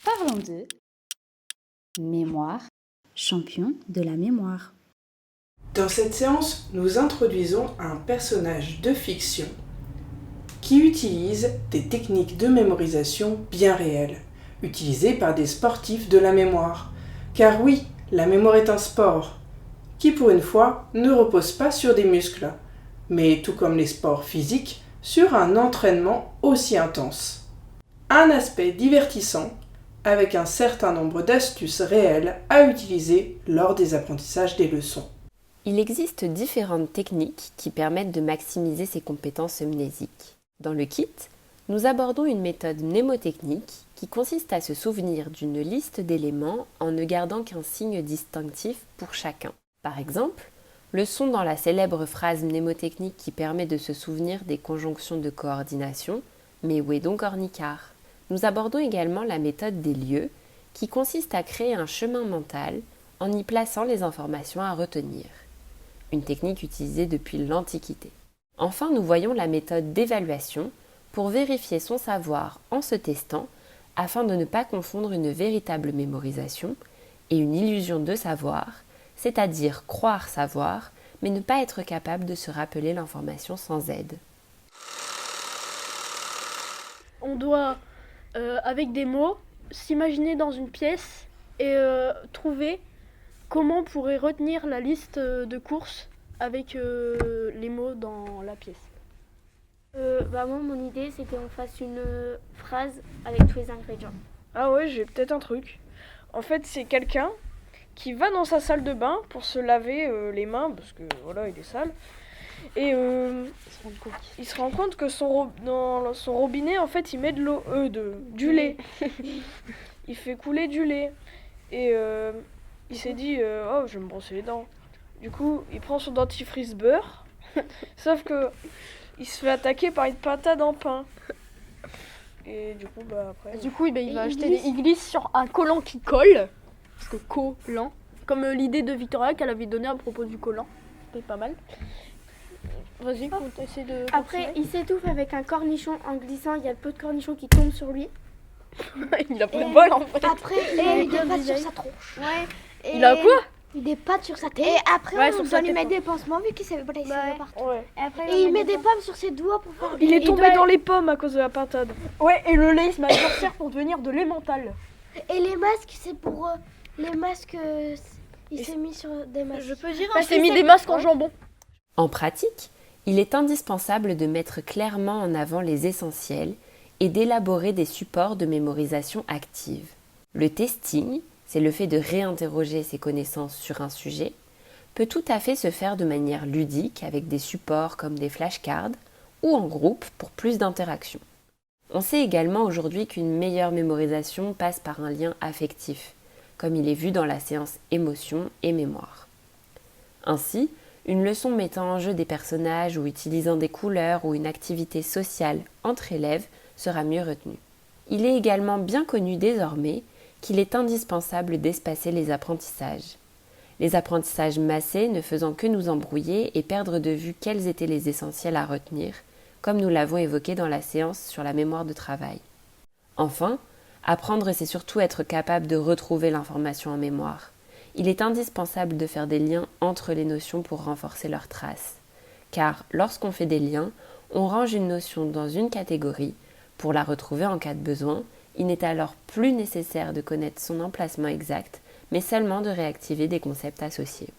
Parlons de mémoire, champion de la mémoire. Dans cette séance, nous introduisons un personnage de fiction qui utilise des techniques de mémorisation bien réelles, utilisées par des sportifs de la mémoire. Car oui, la mémoire est un sport qui, pour une fois, ne repose pas sur des muscles, mais tout comme les sports physiques, sur un entraînement aussi intense. Un aspect divertissant avec un certain nombre d'astuces réelles à utiliser lors des apprentissages des leçons. Il existe différentes techniques qui permettent de maximiser ses compétences mnésiques. Dans le kit, nous abordons une méthode mnémotechnique qui consiste à se souvenir d'une liste d'éléments en ne gardant qu'un signe distinctif pour chacun. Par exemple, le son dans la célèbre phrase mnémotechnique qui permet de se souvenir des conjonctions de coordination « Mais où est donc Ornicard ?» Nous abordons également la méthode des lieux qui consiste à créer un chemin mental en y plaçant les informations à retenir. Une technique utilisée depuis l'Antiquité. Enfin, nous voyons la méthode d'évaluation pour vérifier son savoir en se testant afin de ne pas confondre une véritable mémorisation et une illusion de savoir, c'est-à-dire croire savoir, mais ne pas être capable de se rappeler l'information sans aide. On doit, avec des mots, s'imaginer dans une pièce et trouver comment on pourrait retenir la liste de courses avec les mots dans la pièce. Moi, mon idée, c'est qu'on fasse une phrase avec tous les ingrédients. Ah ouais, j'ai peut-être un truc. En fait, c'est quelqu'un qui va dans sa salle de bain pour se laver les mains, parce que voilà, il est sale. Et il se rend compte que dans son robinet, en fait, il met de l'eau, du lait. Il fait couler du lait. Et il s'est dit, oh, je vais me brosser les dents. Du coup, il prend son dentifrice beurre, sauf que il se fait attaquer par une pintade en pain. Et du coup, après... Du coup, il va acheter il glisse sur un collant qui colle, parce que collant, comme l'idée de Victoria qu'elle avait donnée à propos du collant. C'est pas mal. Vas-y, essaie de... Après, il s'étouffe avec un cornichon en glissant. Il y a peu de cornichons qui tombent sur lui. Il a pris le bol en fait. Après, il a des pattes sur sa tronche. Ouais. Il a quoi? Des pattes sur sa tête. Et après, Ouais, on sur doit sa lui tête, mettre des pansements vu qu'il s'est blessé partout. Ouais. Et il met des pommes sur ses doigts pour faire... Il est tombé dans les pommes à cause de la pintade. Ouais, et le lait, il se met à sortir pour devenir de lait mental. Et les masques, c'est pour... les masques... il s'est mis sur des masques. Je peux dire il s'est mis des masques en jambon. En pratique, il est indispensable de mettre clairement en avant les essentiels et d'élaborer des supports de mémorisation active. Le testing, c'est le fait de réinterroger ses connaissances sur un sujet, peut tout à fait se faire de manière ludique avec des supports comme des flashcards ou en groupe pour plus d'interaction. On sait également aujourd'hui qu'une meilleure mémorisation passe par un lien affectif, comme il est vu dans la séance émotion et mémoire. Ainsi, une leçon mettant en jeu des personnages ou utilisant des couleurs ou une activité sociale entre élèves sera mieux retenue. Il est également bien connu désormais qu'il est indispensable d'espacer les apprentissages. Les apprentissages massés ne faisant que nous embrouiller et perdre de vue quels étaient les essentiels à retenir, comme nous l'avons évoqué dans la séance sur la mémoire de travail. Enfin, apprendre, c'est surtout être capable de retrouver l'information en mémoire. Il est indispensable de faire des liens entre les notions pour renforcer leurs traces. Car lorsqu'on fait des liens, on range une notion dans une catégorie. Pour la retrouver en cas de besoin, il n'est alors plus nécessaire de connaître son emplacement exact, mais seulement de réactiver des concepts associés.